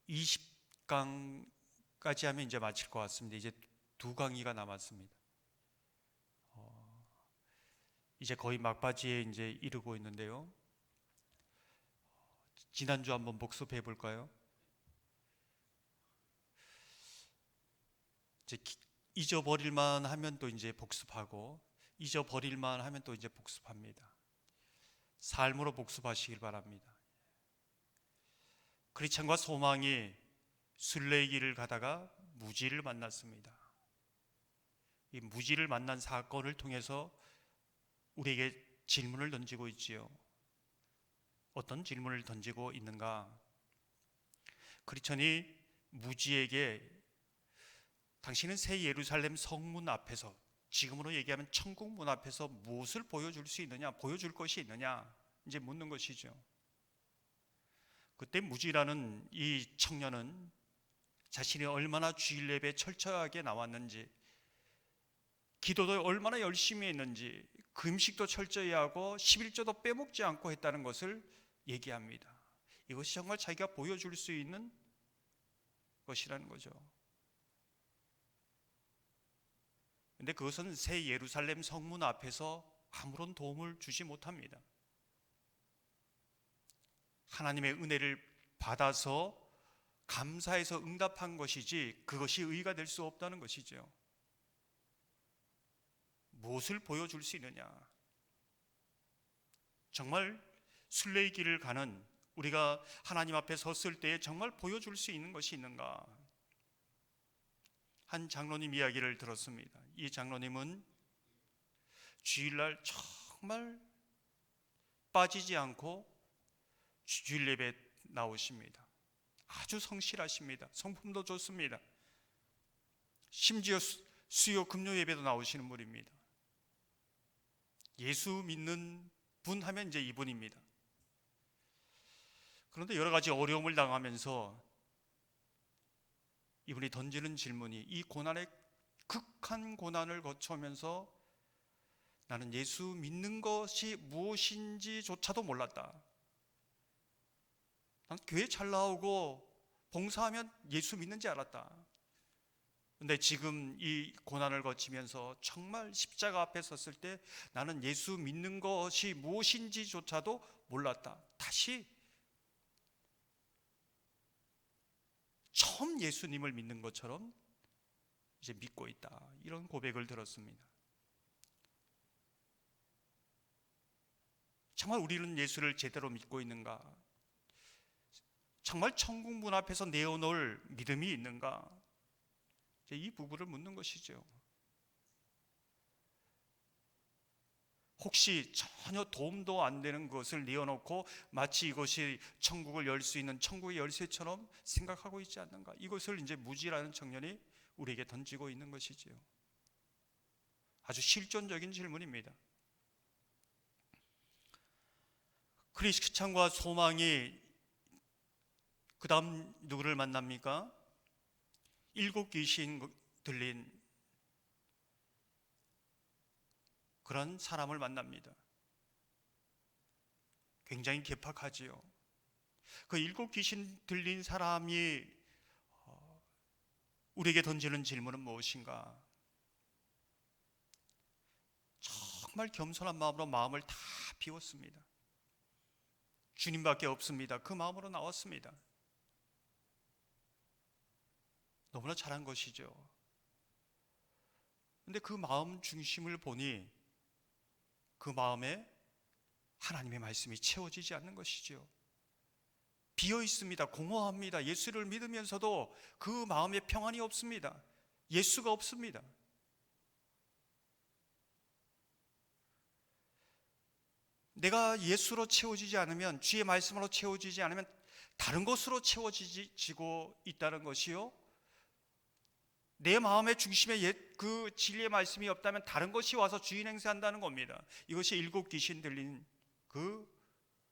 20강까지 하면 이제 마칠 것 같습니다. 이제 두 강의가 남았습니다. 이제 거의 막바지에 이제 이르고 있는데요. 지난주 한번 복습해 볼까요? 이제 잊어버릴만 하면 또 이제 복습하고, 잊어버릴만 하면 또 이제 복습합니다. 삶으로 복습하시길 바랍니다. 크리스찬과 소망이 순례길을 가다가 무지를 만났습니다. 이 무지를 만난 사건을 통해서 우리에게 질문을 던지고 있지요. 어떤 질문을 던지고 있는가? 크리스찬이 무지에게 당신은 새 예루살렘 성문 앞에서, 지금으로 얘기하면 천국 문 앞에서 무엇을 보여줄 수 있느냐, 보여줄 것이 있느냐 이제 묻는 것이죠. 그때 무지라는 이 청년은 자신이 얼마나 주일 예배에 철저하게 나왔는지, 기도도 얼마나 열심히 했는지, 금식도 철저히 하고 11조도 빼먹지 않고 했다는 것을 얘기합니다. 이것이 정말 자기가 보여줄 수 있는 것이라는 거죠. 근데 그것은 새 예루살렘 성문 앞에서 아무런 도움을 주지 못합니다. 하나님의 은혜를 받아서 감사해서 응답한 것이지 그것이 의가 될 수 없다는 것이죠. 무엇을 보여줄 수 있느냐? 정말 순례의 길을 가는 우리가 하나님 앞에 섰을 때에 정말 보여줄 수 있는 것이 있는가? 한 장로님 이야기를 들었습니다. 이 장로님은 주일날 정말 빠지지 않고 주일 예배 나오십니다. 아주 성실하십니다. 성품도 좋습니다. 심지어 수요 금요 예배도 나오시는 분입니다. 예수 믿는 분 하면 이제 이분입니다. 그런데 여러 가지 어려움을 당하면서 이분이 던지는 질문이, 이 고난의 극한 고난을 거쳐오면서 나는 예수 믿는 것이 무엇인지조차도 몰랐다. 난 교회 잘 나오고 봉사하면 예수 믿는지 알았다. 근데 지금 이 고난을 거치면서 정말 십자가 앞에 섰을 때 나는 예수 믿는 것이 무엇인지조차도 몰랐다. 다시 처음 예수님을 믿는 것처럼 이제 믿고 있다. 이런 고백을 들었습니다. 정말 우리는 예수를 제대로 믿고 있는가? 정말 천국 문 앞에서 내어놓을 믿음이 있는가? 이 부분을 묻는 것이죠. 혹시 전혀 도움도 안 되는 것을 내어놓고 마치 이것이 천국을 열 수 있는 천국의 열쇠처럼 생각하고 있지 않는가? 이것을 이제 무지라는 청년이 우리에게 던지고 있는 것이지요. 아주 실존적인 질문입니다. 크리스찬과 소망이 그 다음 누구를 만납니까? 7 귀신 들린 그런 사람을 만납니다. 굉장히 괴팍하지요. 그 7 귀신 들린 사람이 우리에게 던지는 질문은 무엇인가? 정말 겸손한 마음으로 마음을 다 비웠습니다. 주님밖에 없습니다. 그 마음으로 나왔습니다. 너무나 잘한 것이죠. 근데 그 마음 중심을 보니 그 마음에 하나님의 말씀이 채워지지 않는 것이죠. 비어 있습니다. 공허합니다. 예수를 믿으면서도 그 마음에 평안이 없습니다. 예수가 없습니다. 내가 예수로 채워지지 않으면, 주의 말씀으로 채워지지 않으면 다른 것으로 채워지고 있다는 것이요, 내 마음의 중심에 그 진리의 말씀이 없다면 다른 것이 와서 주인 행세한다는 겁니다. 이것이 7 귀신 들린 그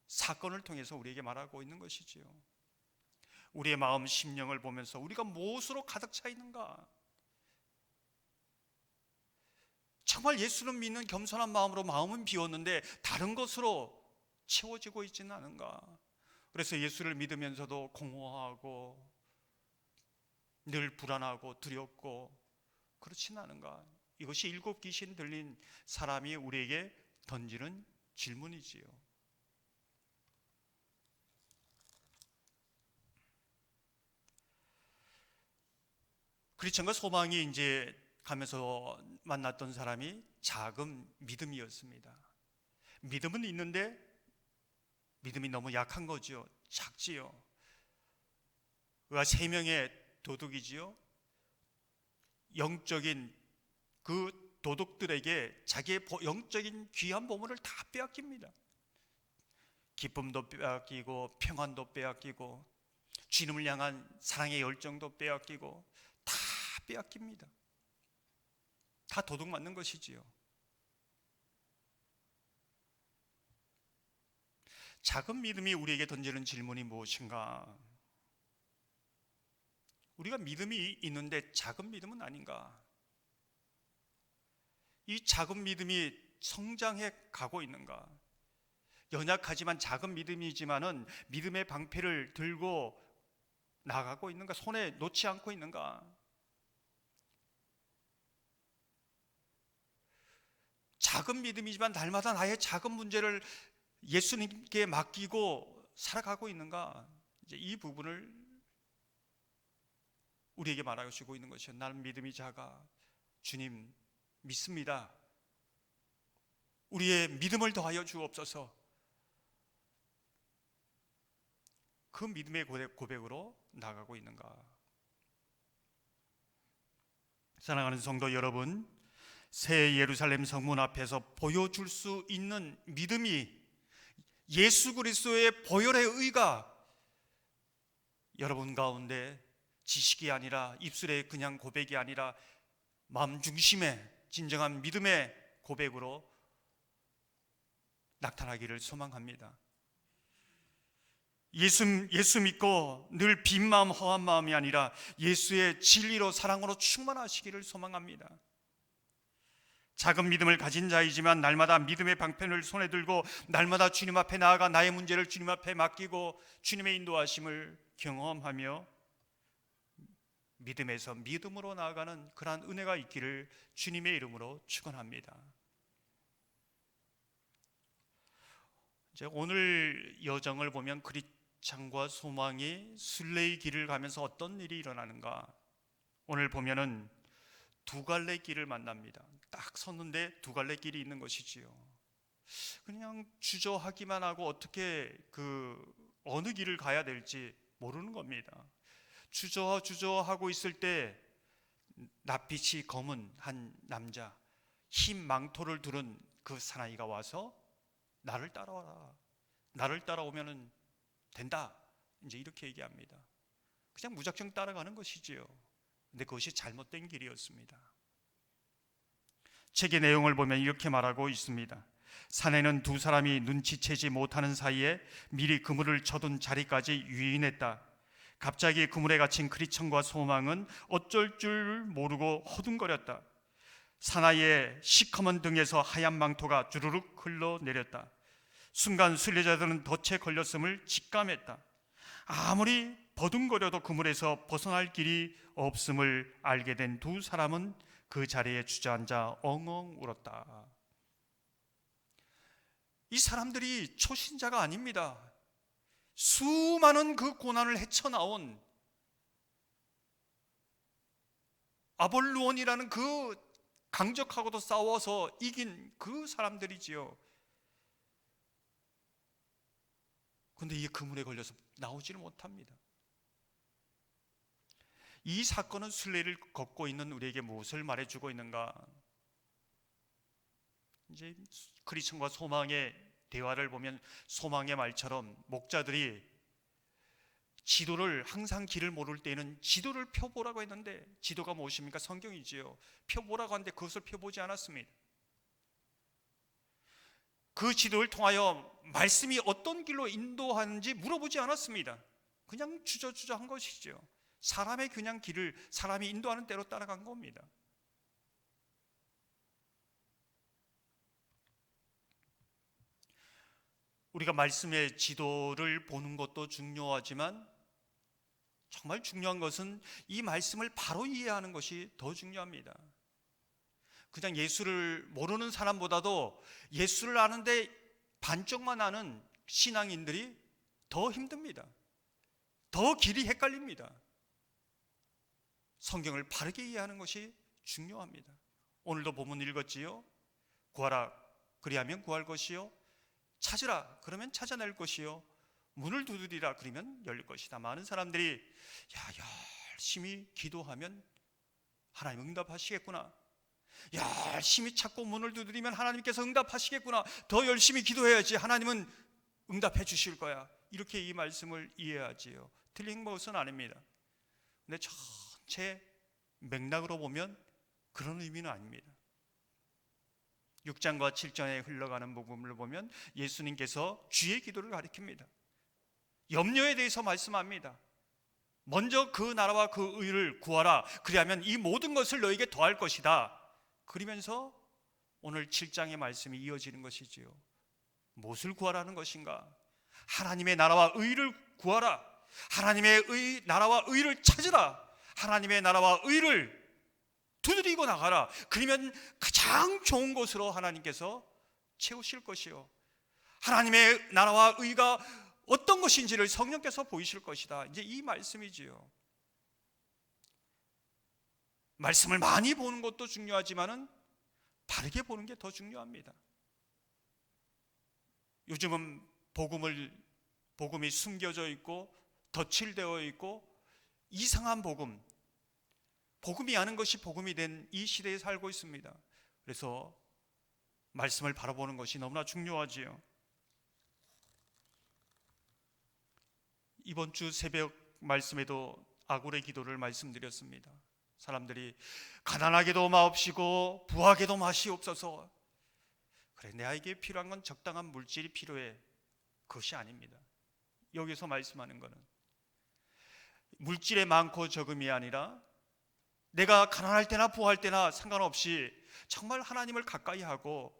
사건을 통해서 우리에게 말하고 있는 것이지요. 우리의 마음 심령을 보면서 우리가 무엇으로 가득 차 있는가? 정말 예수는 믿는 겸손한 마음으로 마음은 비웠는데 다른 것으로 채워지고 있지는 않은가? 그래서 예수를 믿으면서도 공허하고 늘 불안하고 두렵고 그렇진 않은가? 이것이 일곱 귀신 들린 사람이 우리에게 던지는 질문이지요. 크리스천과 소망이 이제 가면서 만났던 사람이 작은 믿음이었습니다. 믿음은 있는데 믿음이 너무 약한 거죠. 작지요. 그가 세 명의 도둑이지요. 영적인 그 도둑들에게 자기의 영적인 귀한 보물을 다 빼앗깁니다. 기쁨도 빼앗기고 평안도 빼앗기고 주님을 향한 사랑의 열정도 빼앗기고 다 빼앗깁니다. 다 도둑 맞는 것이지요. 작은 믿음이 우리에게 던지는 질문이 무엇인가? 우리가 믿음이 있는데 작은 믿음은 아닌가? 이 작은 믿음이 성장해 가고 있는가? 연약하지만 작은 믿음이지만은 믿음의 방패를 들고 나가고 있는가? 손에 놓지 않고 있는가? 작은 믿음이지만 날마다 나의 작은 문제를 예수님께 맡기고 살아가고 있는가? 이제 이 부분을 우리에게 말하시고 있는 것이요. 나는 믿음이 작아. 주님 믿습니다. 우리의 믿음을 더하여 주옵소서. 그 믿음의 고백으로 나가고 있는가? 사랑하는 성도 여러분, 새 예루살렘 성문 앞에서 보여줄 수 있는 믿음이 예수 그리스도의 보혈의 의가 여러분 가운데 지식이 아니라 입술의 그냥 고백이 아니라 마음 중심의 진정한 믿음의 고백으로 나타나기를 소망합니다. 예수 믿고 늘 빈 마음 허한 마음이 아니라 예수의 진리로 사랑으로 충만하시기를 소망합니다. 작은 믿음을 가진 자이지만 날마다 믿음의 방편을 손에 들고 날마다 주님 앞에 나아가 나의 문제를 주님 앞에 맡기고 주님의 인도하심을 경험하며 믿음에서 믿음으로 나아가는 그러한 은혜가 있기를 주님의 이름으로 축원합니다. 이제 오늘 여정을 보면 크리스찬과 소망이 순례의 길을 가면서 어떤 일이 일어나는가? 오늘 보면은 두 갈래 길을 만납니다. 딱 섰는데 두 갈래 길이 있는 것이지요. 그냥 주저하기만 하고 어떻게 어느 길을 가야 될지 모르는 겁니다. 주저하고 있을 때 낯빛이 검은 한 남자, 흰 망토를 두른 그 사나이가 와서 나를 따라와라. 나를 따라오면은 된다. 이제 이렇게 얘기합니다. 그냥 무작정 따라가는 것이지요. 근데 그것이 잘못된 길이었습니다. 책의 내용을 보면 이렇게 말하고 있습니다. 사내는 두 사람이 눈치채지 못하는 사이에 미리 그물을 쳐둔 자리까지 유인했다. 갑자기 그물에 갇힌 크리스천과 소망은 어쩔 줄 모르고 허둥거렸다. 사나이의 시커먼 등에서 하얀 망토가 주르륵 흘러내렸다. 순간 순례자들은 덫에 걸렸음을 직감했다. 아무리 버둥거려도 그물에서 벗어날 길이 없음을 알게 된 두 사람은 그 자리에 주저앉아 엉엉 울었다. 이 사람들이 초신자가 아닙니다. 수많은 그 고난을 헤쳐나온 아볼루온이라는 그 강적하고도 싸워서 이긴 그 사람들이지요. 그런데 이 그물에 걸려서 나오지를 못합니다. 이 사건은 순례를 걷고 있는 우리에게 무엇을 말해주고 있는가? 이제 크리스천과 소망의 대화를 보면 소망의 말처럼 목자들이 지도를 항상 길을 모를 때에는 지도를 펴보라고 했는데 지도가 무엇입니까? 성경이지요. 펴보라고 하는데 그것을 펴보지 않았습니다. 그 지도를 통하여 말씀이 어떤 길로 인도하는지 물어보지 않았습니다. 그냥 주저주저한 것이죠. 사람의 그냥 길을 사람이 인도하는 대로 따라간 겁니다. 우리가 말씀의 지도를 보는 것도 중요하지만 정말 중요한 것은 이 말씀을 바로 이해하는 것이 더 중요합니다. 그냥 예수를 모르는 사람보다도 예수를 아는데 반쪽만 아는 신앙인들이 더 힘듭니다. 더 길이 헷갈립니다. 성경을 바르게 이해하는 것이 중요합니다. 오늘도 본문 읽었지요. 구하라 그리하면 구할 것이요, 찾으라 그러면 찾아낼 것이요, 문을 두드리라 그러면 열릴 것이다. 많은 사람들이 열심히 기도하면 하나님 응답하시겠구나, 열심히 찾고 문을 두드리면 하나님께서 응답하시겠구나, 더 열심히 기도해야지 하나님은 응답해 주실 거야, 이렇게 이 말씀을 이해하지요. 틀린 것은 아닙니다. 근데 전체 맥락으로 보면 그런 의미는 아닙니다. 6장과 7장에 흘러가는 부분을 보면 예수님께서 주의 기도를 가리킵니다. 염려에 대해서 말씀합니다. 먼저 그 나라와 그 의를 구하라, 그리하면 이 모든 것을 너에게 더할 것이다. 그러면서 오늘 7장의 말씀이 이어지는 것이지요. 무엇을 구하라는 것인가? 하나님의 나라와 의를 구하라, 하나님의 나라와 의를 찾으라, 하나님의 나라와 의를 두드리고 나가라. 그러면 가장 좋은 것으로 하나님께서 채우실 것이요, 하나님의 나라와 의가 어떤 것인지를 성령께서 보이실 것이다. 이제 이 말씀이지요. 말씀을 많이 보는 것도 중요하지만은 바르게 보는 게 더 중요합니다. 요즘은 복음이 숨겨져 있고 덧칠되어 있고 이상한 복음이 아는 것이 복음이 된 이 시대에 살고 있습니다. 그래서 말씀을 바라보는 것이 너무나 중요하지요. 이번 주 새벽 말씀에도 아굴의 기도를 말씀드렸습니다. 사람들이 가난하게도 마옵시고 부하게도 마시옵소서. 그래, 내게 필요한 건 적당한 물질이 필요해. 그것이 아닙니다. 여기서 말씀하는 것은 물질의 많고 적음이 아니라 내가 가난할 때나 부할 때나 상관없이 정말 하나님을 가까이 하고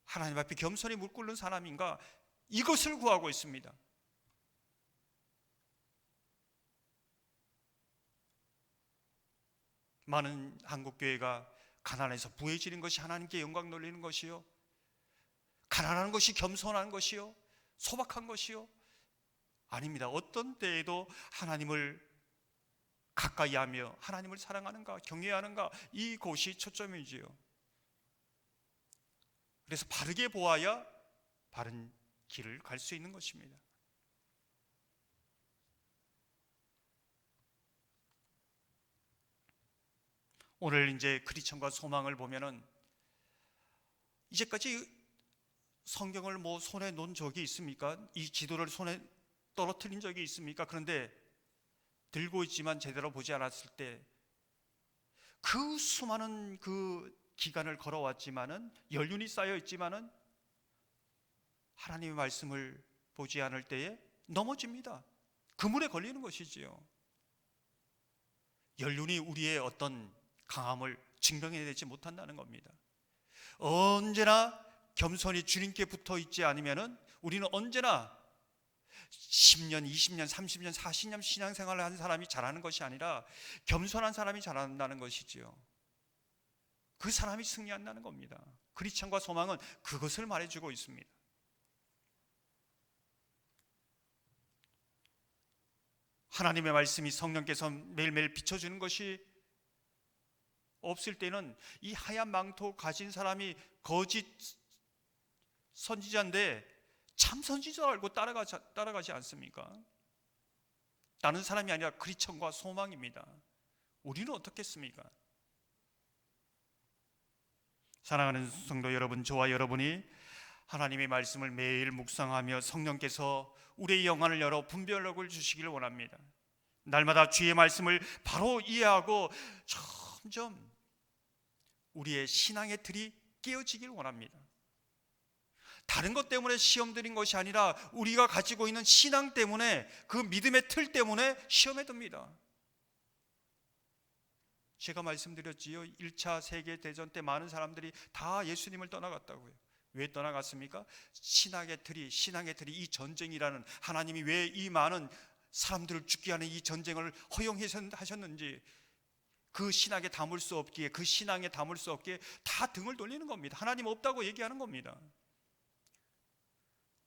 하나님 앞에 겸손히 물 꿇는 사람인가, 이것을 구하고 있습니다. 많은 한국교회가 가난해서 부해지는 것이 하나님께 영광 돌리는 것이요, 가난한 것이 겸손한 것이요, 소박한 것이요? 아닙니다. 어떤 때에도 하나님을 가까이 하며 하나님을 사랑하는가, 경외하는가, 이것이 초점이지요. 그래서 바르게 보아야 바른 길을 갈 수 있는 것입니다. 오늘 이제 크리스천과 소망을 보면은 이제까지 성경을 손에 놓은 적이 있습니까? 이 지도를 손에 떨어뜨린 적이 있습니까? 그런데 들고 있지만 제대로 보지 않았을 때 그 수많은 그 기간을 걸어왔지만은, 연륜이 쌓여 있지만은 하나님의 말씀을 보지 않을 때에 넘어집니다. 그물에 걸리는 것이지요. 연륜이 우리의 어떤 강함을 증명해내지 못한다는 겁니다. 언제나 겸손히 주님께 붙어 있지 않으면은 우리는 언제나 10년, 20년, 30년, 40년 신앙생활을 한 사람이 잘하는 것이 아니라 겸손한 사람이 잘한다는 것이지요. 그 사람이 승리한다는 겁니다. 크리스천과 소망은 그것을 말해주고 있습니다. 하나님의 말씀이 성령께서 매일매일 비춰주는 것이 없을 때는 이 하얀 망토 가진 사람이 거짓 선지자인데 참 선지자 알고 따라가지 않습니까? 다른 사람이 아니라 크리스천과 소망입니다. 우리는 어떻겠습니까? 사랑하는 성도 여러분, 저와 여러분이 하나님의 말씀을 매일 묵상하며 성령께서 우리의 영안을 열어 분별력을 주시기를 원합니다. 날마다 주의 말씀을 바로 이해하고 점점 우리의 신앙의 틀이 깨어지기를 원합니다. 다른 것 때문에 시험 드린 것이 아니라 우리가 가지고 있는 신앙 때문에, 그 믿음의 틀 때문에 시험에 듭니다. 제가 말씀드렸지요. 1차 세계대전 때 많은 사람들이 다 예수님을 떠나갔다고요. 왜 떠나갔습니까? 신앙의 틀이 이 전쟁이라는, 하나님이 왜 이 많은 사람들을 죽게 하는 이 전쟁을 허용하셨는지, 그 신앙에 담을 수 없기에, 그 신앙에 담을 수 없기에 다 등을 돌리는 겁니다. 하나님 없다고 얘기하는 겁니다.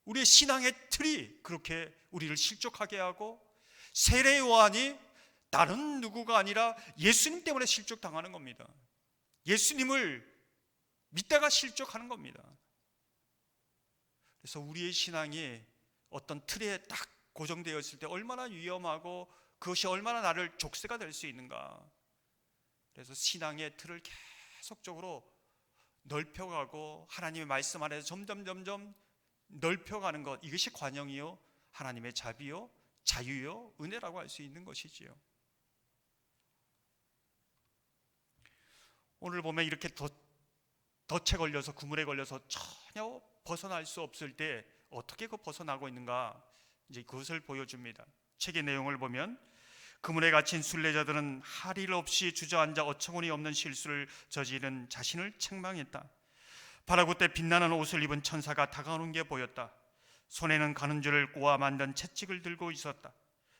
우리의 신앙의 틀이 그렇게 우리를 실족하게 하고, 세례 요한이 다른 누구가 아니라 예수님 때문에 실족당하는 겁니다. 예수님을 믿다가 실족하는 겁니다. 그래서 우리의 신앙이 어떤 틀에 딱 고정되어 있을 때 얼마나 위험하고 그것이 얼마나 나를 족쇄가 될 수 있는가. 그래서 신앙의 틀을 계속적으로 넓혀가고 하나님의 말씀 안에서 점점 넓혀가는 것, 이것이 관용이요 하나님의 자비요 자유요 은혜라고 할 수 있는 것이지요. 오늘 보면 이렇게 덫에 걸려서, 그물에 걸려서 전혀 벗어날 수 없을 때 어떻게 그 벗어나고 있는가, 이제 그것을 보여줍니다. 책의 내용을 보면 그물에 갇힌 순례자들은 할 일 없이 주저앉아 어처구니 없는 실수를 저지른 자신을 책망했다. 바라굿대 빛나는 옷을 입은 천사가 다가오는 게 보였다. 손에는 가는줄을 꼬아 만든 채찍을 들고 있었다.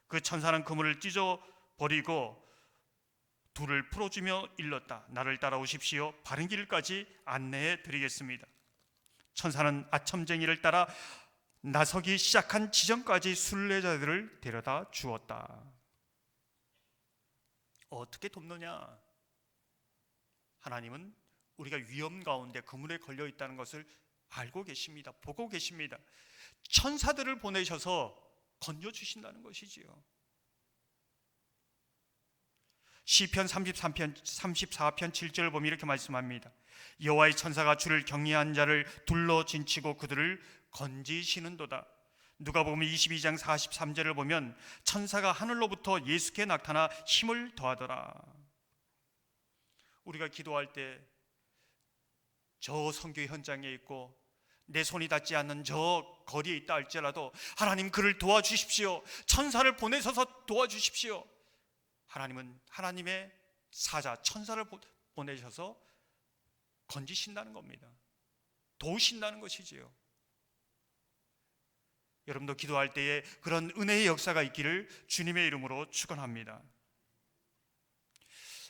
그 천사는 그물을 찢어버리고 둘을 풀어주며 일렀다. 나를 따라오십시오. 바른 길까지 안내해 드리겠습니다. 천사는 아첨쟁이를 따라 나서기 시작한 지점까지 순례자들을 데려다 주었다. 어떻게 돕느냐? 하나님은 우리가 위험 가운데 그물에 걸려 있다는 것을 알고 계십니다. 보고 계십니다. 천사들을 보내셔서 건져주신다는 것이지요. 시편 33편 34편 7절을 보면 이렇게 말씀합니다. 여호와의 천사가 주를 경외한 자를 둘러 진치고 그들을 건지시는도다. 누가복음 22장 43절을 보면 천사가 하늘로부터 예수께 나타나 힘을 더하더라. 우리가 기도할 때 저 선교 현장에 있고 내 손이 닿지 않는 저 거리에 있다 할지라도 하나님 그를 도와주십시오. 천사를 보내셔서 도와주십시오. 하나님은 하나님의 사자 천사를 보내셔서 건지신다는 겁니다. 도우신다는 것이지요. 여러분도 기도할 때에 그런 은혜의 역사가 있기를 주님의 이름으로 축원합니다.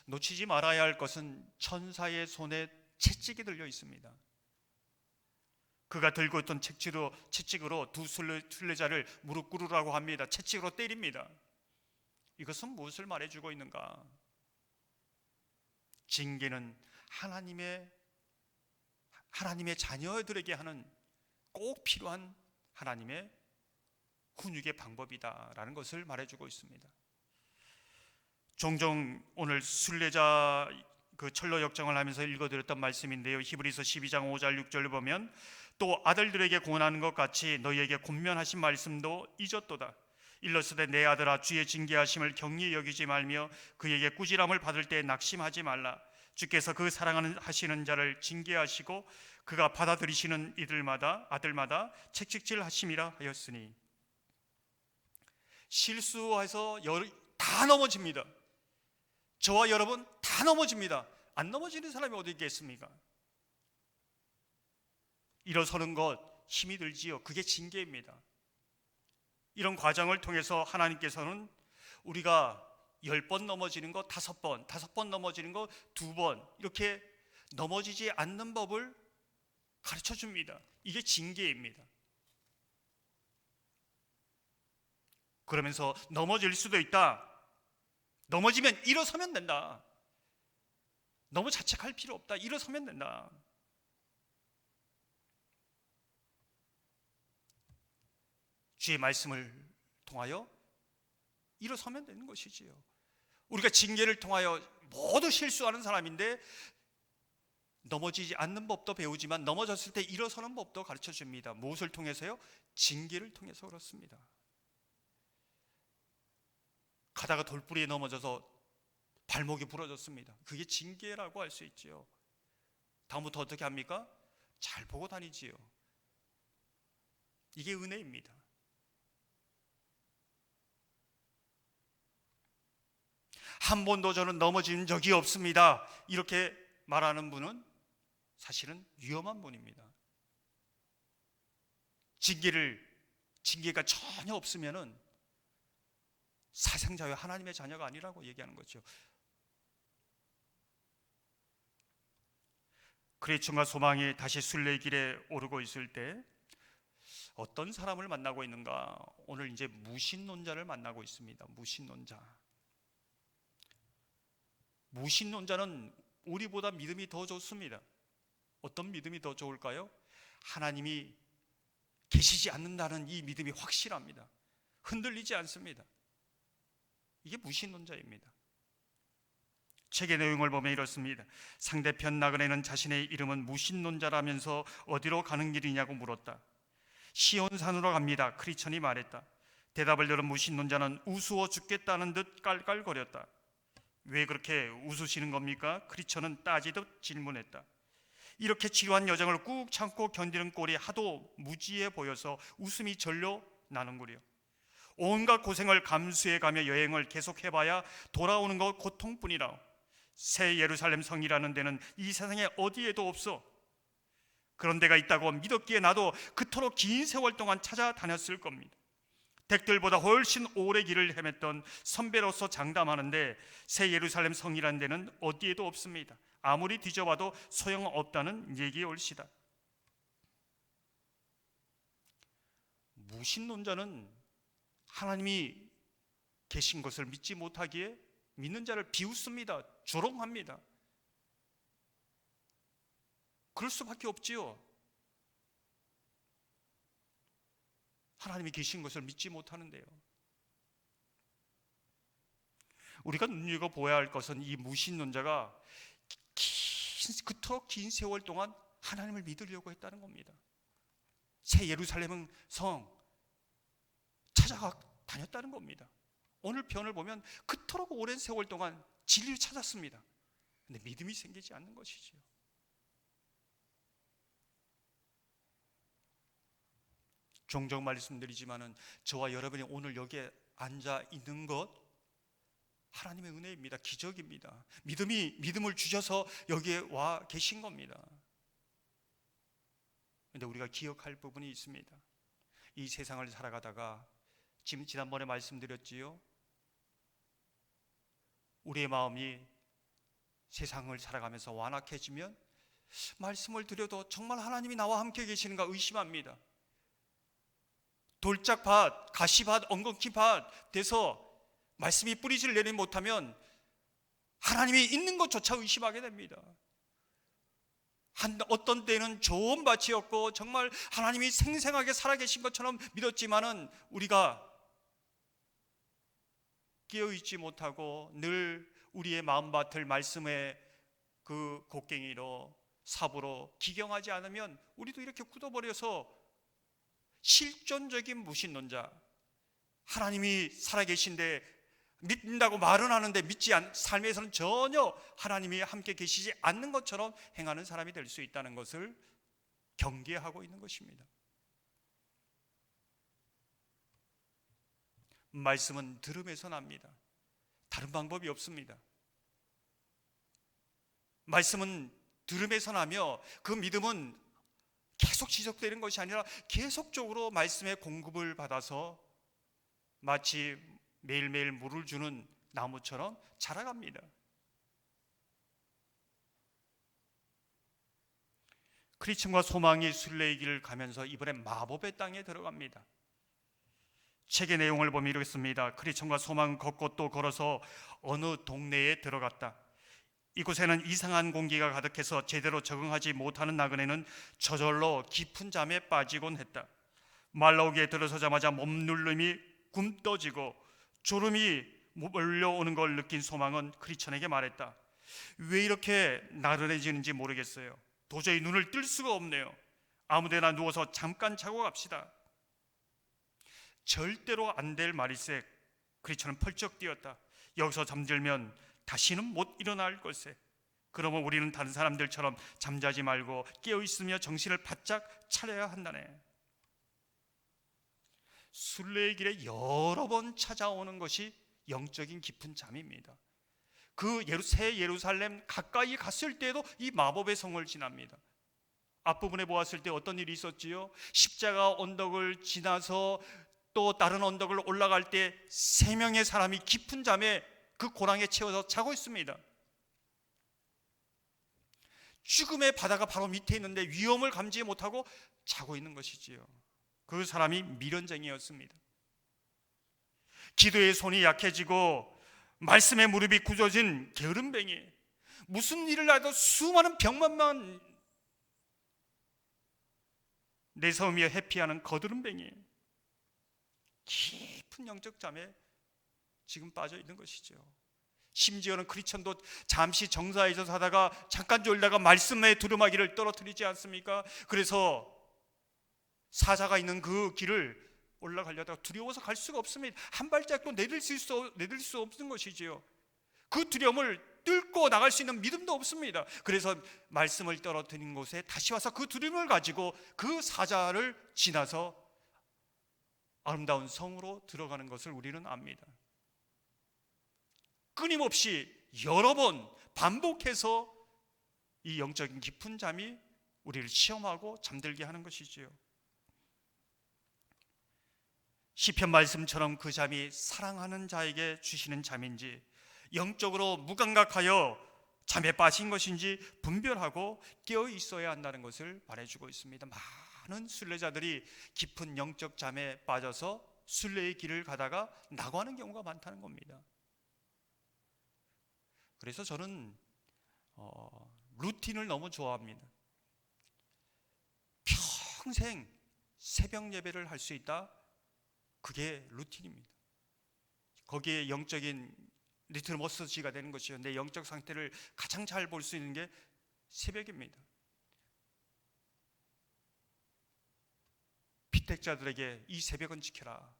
놓치지 말아야 할 것은 천사의 손에 채찍이 들려 있습니다. 그가 들고 있던 채찍으로 두 순례자를 무릎 꿇으라고 합니다. 채찍으로 때립니다. 이것은 무엇을 말해주고 있는가? 징계는 하나님의 자녀들에게 하는 꼭 필요한 하나님의 훈육의 방법이다라는 것을 말해주고 있습니다. 종종 오늘 순례자 그 철로 역정을 하면서 읽어드렸던 말씀인데요. 히브리서 12장 5절 6절을 보면 또 아들들에게 권하는 것 같이 너희에게 권면하신 말씀도 잊었도다. 일러스되 내 아들아 주의 징계하심을 경히 여기지 말며 그에게 꾸지람을 받을 때 낙심하지 말라. 주께서 그 사랑하시는 자를 징계하시고 그가 받아들이시는 아들마다 책찍질 하심이라 하였으니. 실수해서 다 넘어집니다. 저와 여러분 다 넘어집니다. 안 넘어지는 사람이 어디 있겠습니까? 일어서는 것 힘이 들지요. 그게 징계입니다. 이런 과정을 통해서 하나님께서는 우리가 10번 넘어지는 거 5번, 5번 넘어지는 거 2번, 이렇게 넘어지지 않는 법을 가르쳐 줍니다. 이게 징계입니다. 그러면서 넘어질 수도 있다. 넘어지면 일어서면 된다. 너무 자책할 필요 없다. 일어서면 된다. 주의 말씀을 통하여 일어서면 되는 것이지요. 우리가 징계를 통하여 모두 실수하는 사람인데 넘어지지 않는 법도 배우지만 넘어졌을 때 일어서는 법도 가르쳐 줍니다. 무엇을 통해서요? 징계를 통해서 그렇습니다. 가다가 돌부리에 넘어져서 발목이 부러졌습니다. 그게 징계라고 할 수 있지요. 다음부터 어떻게 합니까? 잘 보고 다니지요. 이게 은혜입니다. 한 번도 저는 넘어진 적이 없습니다. 이렇게 말하는 분은 사실은 위험한 분입니다. 징계가 전혀 없으면은 사생자여 하나님의 자녀가 아니라고 얘기하는 거죠. 크리스천과 소망이 다시 순례길에 오르고 있을 때 어떤 사람을 만나고 있는가? 오늘 이제 무신론자를 만나고 있습니다. 무신론자는 우리보다 믿음이 더 좋습니다. 어떤 믿음이 더 좋을까요? 하나님이 계시지 않는다는 이 믿음이 확실합니다. 흔들리지 않습니다. 이게 무신론자입니다. 책의 내용을 보면 이렇습니다. 상대편 나그네는 자신의 이름은 무신론자라면서 어디로 가는 길이냐고 물었다. 시온산으로 갑니다. 크리스천이 말했다. 대답을 들은 무신론자는 우스워 죽겠다는 듯 깔깔거렸다. 왜 그렇게 웃으시는 겁니까? 크리스천은 따지듯 질문했다. 이렇게 지루한 여정을 꾹 참고 견디는 꼴이 하도 무지해 보여서 웃음이 절로 나는구려. 온갖 고생을 감수해가며 여행을 계속해봐야 돌아오는 것 고통뿐이라. 새 예루살렘 성이라는 데는 이 세상에 어디에도 없어. 그런 데가 있다고 믿었기에 나도 그토록 긴 세월 동안 찾아다녔을 겁니다. 댁들보다 훨씬 오래 길을 헤맸던 선배로서 장담하는데 새 예루살렘 성이라는 데는 어디에도 없습니다. 아무리 뒤져봐도 소용없다는 얘기올시다. 무신론자는 하나님이 계신 것을 믿지 못하기에 믿는 자를 비웃습니다. 조롱합니다. 그럴 수밖에 없지요. 하나님이 계신 것을 믿지 못하는데요. 우리가 눈여겨보아야 할 것은 이 무신론자가 그토록 긴 세월 동안 하나님을 믿으려고 했다는 겁니다. 새 예루살렘 성 찾아다녔다는 겁니다. 오늘 표현을 보면 그토록 오랜 세월 동안 진리를 찾았습니다. 근데 믿음이 생기지 않는 것이죠. 종종 말씀드리지만은 저와 여러분이 오늘 여기에 앉아 있는 것 하나님의 은혜입니다. 기적입니다. 믿음을 주셔서 여기에 와 계신 겁니다. 그런데 우리가 기억할 부분이 있습니다. 이 세상을 살아가다가 지난번에 말씀드렸지요. 우리의 마음이 세상을 살아가면서 완악해지면 말씀을 드려도 정말 하나님이 나와 함께 계시는가 의심합니다. 돌짝밭, 가시밭, 엉겅퀴밭 돼서 말씀이 뿌리질 내리지 못하면 하나님이 있는 것조차 의심하게 됩니다. 어떤 때는 좋은 밭이었고 정말 하나님이 생생하게 살아계신 것처럼 믿었지만은 우리가 깨어있지 못하고 늘 우리의 마음밭을 말씀의 그 곡괭이로 삽으로 기경하지 않으면 우리도 이렇게 굳어버려서 실존적인 무신론자, 하나님이 살아계신데 믿는다고 말은 하는데 삶에서는 전혀 하나님이 함께 계시지 않는 것처럼 행하는 사람이 될 수 있다는 것을 경계하고 있는 것입니다. 말씀은 들음에서 납니다. 다른 방법이 없습니다. 말씀은 들음에서 나며 그 믿음은 계속 지속되는 것이 아니라 계속적으로 말씀의 공급을 받아서 마치 매일매일 물을 주는 나무처럼 자라갑니다. 크리스천과 소망이 순례의 길을 가면서 이번엔 마법의 땅에 들어갑니다. 책의 내용을 보면 이렇습니다. 크리스천과 소망은 걷고 또 걸어서 어느 동네에 들어갔다. 이곳에는 이상한 공기가 가득해서 제대로 적응하지 못하는 나그네는 저절로 깊은 잠에 빠지곤 했다. 말 나오기에 들어서자마자 몸놀림이 굼떠지고 졸음이 몰려오는 걸 느낀 소망은 크리스천에게 말했다. 왜 이렇게 나른해지는지 모르겠어요. 도저히 눈을 뜰 수가 없네요. 아무데나 누워서 잠깐 자고 갑시다. 절대로 안 될 말일세. 크리스천은 펄쩍 뛰었다. 여기서 잠들면 다시는 못 일어날 걸세. 그러면 우리는 다른 사람들처럼 잠자지 말고 깨어있으며 정신을 바짝 차려야 한다네. 순례의 길에 여러 번 찾아오는 것이 영적인 깊은 잠입니다. 그 새 예루살렘 가까이 갔을 때도 이 마법의 성을 지납니다. 앞부분에 보았을 때 어떤 일이 있었지요? 십자가 언덕을 지나서 또 다른 언덕을 올라갈 때 3명의 사람이 깊은 잠에 그 고랑에 채워서 자고 있습니다. 죽음의 바다가 바로 밑에 있는데 위험을 감지 못하고 자고 있는 것이지요. 그 사람이 미련쟁이였습니다. 기도의 손이 약해지고 말씀의 무릎이 굳어진 게으름뱅이, 무슨 일을 해도 수많은 병만만 내세우며 회피하는 거드름뱅이, 깊은 영적 잠에 지금 빠져 있는 것이죠. 심지어는 크리스천도 잠시 정사에서 사다가 잠깐 졸다가 말씀의 두루마기를 떨어뜨리지 않습니까? 그래서 사자가 있는 그 길을 올라가려다가 두려워서 갈 수가 없습니다. 한 발짝도 내릴 수 없는 것이지요. 그 두려움을 뚫고 나갈 수 있는 믿음도 없습니다. 그래서 말씀을 떨어뜨린 곳에 다시 와서 그 두려움을 가지고 그 사자를 지나서 아름다운 성으로 들어가는 것을 우리는 압니다. 끊임없이 여러 번 반복해서 이 영적인 깊은 잠이 우리를 시험하고 잠들게 하는 것이지요. 시편 말씀처럼 그 잠이 사랑하는 자에게 주시는 잠인지 영적으로 무감각하여 잠에 빠진 것인지 분별하고 깨어 있어야 한다는 것을 말해주고 있습니다. 많은 순례자들이 깊은 영적 잠에 빠져서 순례의 길을 가다가 낙오하는 경우가 많다는 겁니다. 그래서 저는 루틴을 너무 좋아합니다. 평생 새벽 예배를 할 수 있다, 그게 루틴입니다. 거기에 영적인 리트머스지가 되는 것이요, 내 영적 상태를 가장 잘 볼 수 있는 게 새벽입니다. 피택자들에게 이 새벽은 지켜라.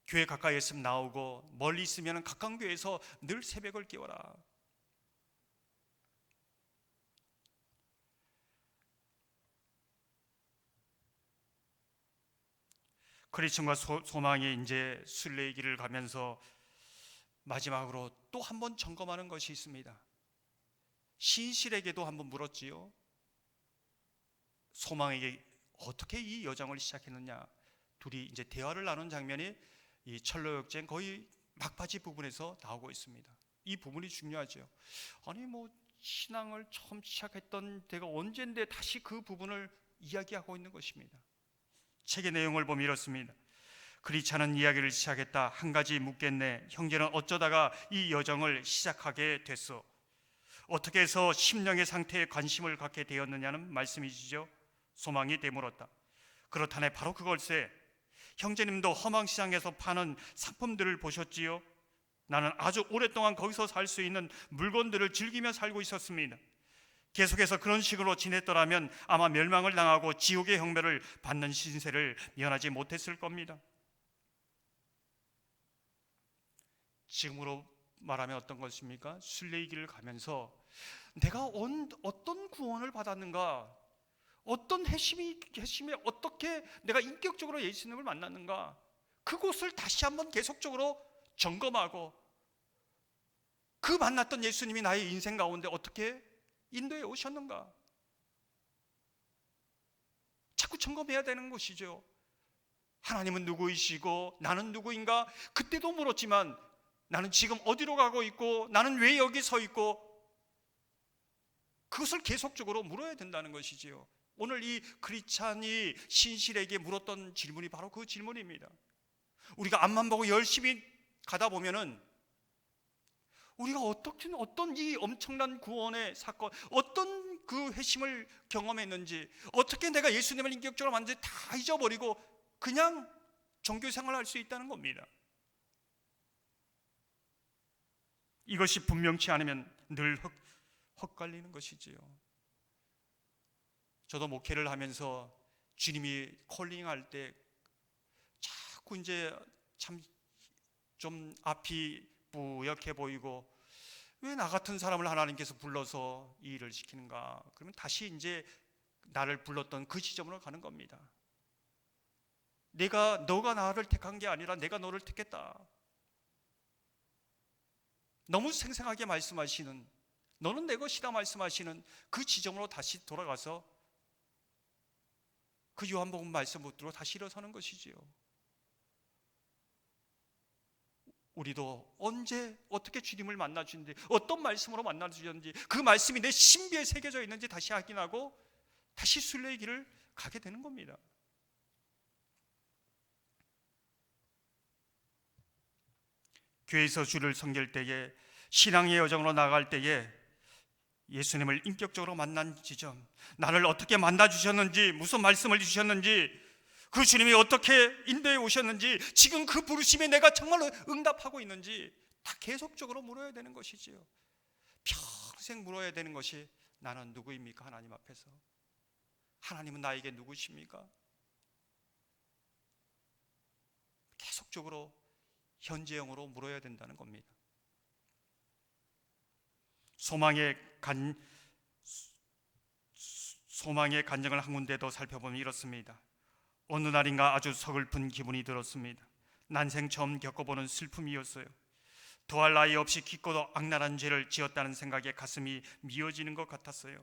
교회 가까이 있으면 나오고 멀리 있으면 가까운 교회에서 늘 새벽을 깨워라. 크리스천과 소망이 이제 순례의 길을 가면서 마지막으로 또 한 번 점검하는 것이 있습니다. 신실에게도 한번 물었지요. 소망에게 어떻게 이 여정을 시작했느냐. 둘이 이제 대화를 나눈 장면이 이 철로역쟁 거의 막바지 부분에서 나오고 있습니다. 이 부분이 중요하죠. 아니 신앙을 처음 시작했던 때가 언젠데 다시 그 부분을 이야기하고 있는 것입니다. 책의 내용을 보면 이렇습니다. 그리차는 이야기를 시작했다. 한 가지 묻겠네. 형제는 어쩌다가 이 여정을 시작하게 됐어? 어떻게 해서 심령의 상태에 관심을 갖게 되었느냐는 말씀이시죠. 소망이 되물었다. 그렇다네, 바로 그걸세. 형제님도 허망시장에서 파는 상품들을 보셨지요? 나는 아주 오랫동안 거기서 살 수 있는 물건들을 즐기며 살고 있었습니다. 계속해서 그런 식으로 지냈더라면 아마 멸망을 당하고 지옥의 형벌을 받는 신세를 면하지 못했을 겁니다. 지금으로 말하면 어떤 것입니까? 순례의 길을 가면서 내가 어떤 구원을 받았는가, 어떤 회심에 어떻게 내가 인격적으로 예수님을 만났는가, 그곳을 다시 한번 계속적으로 점검하고 그 만났던 예수님이 나의 인생 가운데 어떻게 인도해 오셨는가, 자꾸 점검해야 되는 것이죠. 하나님은 누구이시고 나는 누구인가? 그때도 물었지만 나는 지금 어디로 가고 있고 나는 왜 여기 서 있고, 그것을 계속적으로 물어야 된다는 것이지요. 오늘 이 크리스찬이 신실에게 물었던 질문이 바로 그 질문입니다. 우리가 앞만 보고 열심히 가다 보면은 우리가 어떤 이 엄청난 구원의 사건, 어떤 그 회심을 경험했는지, 어떻게 내가 예수님을 인격적으로 완전히 다 잊어버리고 그냥 종교생활을 할 수 있다는 겁니다. 이것이 분명치 않으면 늘 헛갈리는 것이지요. 저도 목회를 하면서 주님이 콜링할 때 자꾸 이제 참 좀 앞이 뿌옇게 보이고, 왜 나 같은 사람을 하나님께서 불러서 이 일을 시키는가? 그러면 다시 이제 나를 불렀던 그 지점으로 가는 겁니다. 너가 나를 택한 게 아니라 내가 너를 택했다. 너무 생생하게 말씀하시는, 너는 내 것이다 말씀하시는 그 지점으로 다시 돌아가서 그 요한복음 말씀 붙들고 다시 일어서는 것이지요. 우리도 언제 어떻게 주님을 만나 주는지, 어떤 말씀으로 만나 주셨는지, 그 말씀이 내 신비에 새겨져 있는지 다시 확인하고 다시 순례의 길을 가게 되는 겁니다. 교회에서 주를 섬길 때에, 신앙의 여정으로 나갈 때에 예수님을 인격적으로 만난 지점, 나를 어떻게 만나 주셨는지, 무슨 말씀을 주셨는지, 그 주님이 어떻게 인도해 오셨는지, 지금 그 부르심에 내가 정말로 응답하고 있는지 다 계속적으로 물어야 되는 것이지요. 평생 물어야 되는 것이, 나는 누구입니까? 하나님 앞에서. 하나님은 나에게 누구십니까? 계속적으로 현재형으로 물어야 된다는 겁니다. 소망의 간증을 한 군데 더 살펴보면 이렇습니다. 어느 날인가 아주 서글픈 기분이 들었습니다. 난생 처음 겪어보는 슬픔이었어요. 더할 나위 없이 깊고도 악랄한 죄를 지었다는 생각에 가슴이 미어지는 것 같았어요.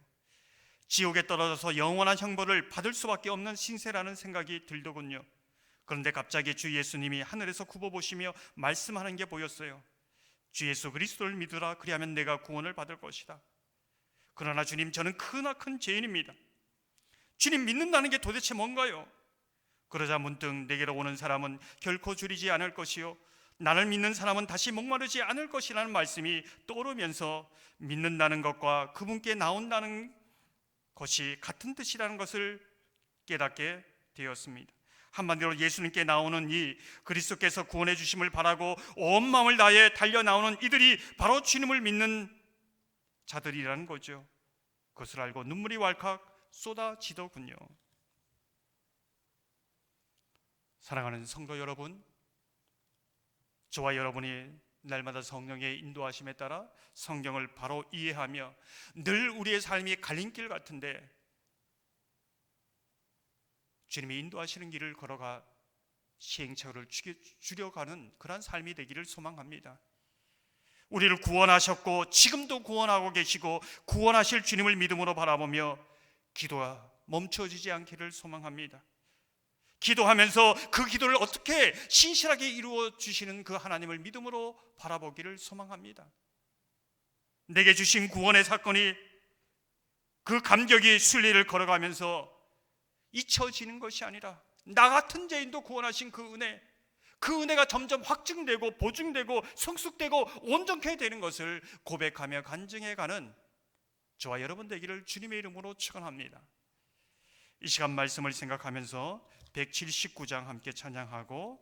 지옥에 떨어져서 영원한 형벌을 받을 수밖에 없는 신세라는 생각이 들더군요. 그런데 갑자기 주 예수님이 하늘에서 굽어보시며 말씀하는 게 보였어요. 주 예수 그리스도를 믿으라, 그리하면 내가 구원을 받을 것이다. 그러나 주님, 저는 크나큰 죄인입니다. 주님 믿는다는 게 도대체 뭔가요? 그러자 문득 내게로 오는 사람은 결코 줄이지 않을 것이요, 나를 믿는 사람은 다시 목마르지 않을 것이라는 말씀이 떠오르면서, 믿는다는 것과 그분께 나온다는 것이 같은 뜻이라는 것을 깨닫게 되었습니다. 한마디로 예수님께 나오는 이, 그리스도께서 구원해 주심을 바라고 온 마음을 다해 달려 나오는 이들이 바로 주님을 믿는 자들이라는 거죠. 그것을 알고 눈물이 왈칵 쏟아지더군요. 사랑하는 성도 여러분, 저와 여러분이 날마다 성령의 인도하심에 따라 성경을 바로 이해하며 늘 우리의 삶이 갈림길 같은데 주님이 인도하시는 길을 걸어가 시행착오를 줄여가는 그런 삶이 되기를 소망합니다. 우리를 구원하셨고 지금도 구원하고 계시고 구원하실 주님을 믿음으로 바라보며 기도가 멈춰지지 않기를 소망합니다. 기도하면서 그 기도를 어떻게 신실하게 이루어 주시는 그 하나님을 믿음으로 바라보기를 소망합니다. 내게 주신 구원의 사건이, 그 감격이 순례를 걸어가면서 잊혀지는 것이 아니라 나 같은 죄인도 구원하신 그 은혜가 점점 확증되고 보증되고 성숙되고 온전케 되는 것을 고백하며 간증해가는 저와 여러분 되기를 주님의 이름으로 축원합니다. 이 시간 말씀을 생각하면서 179장 함께 찬양하고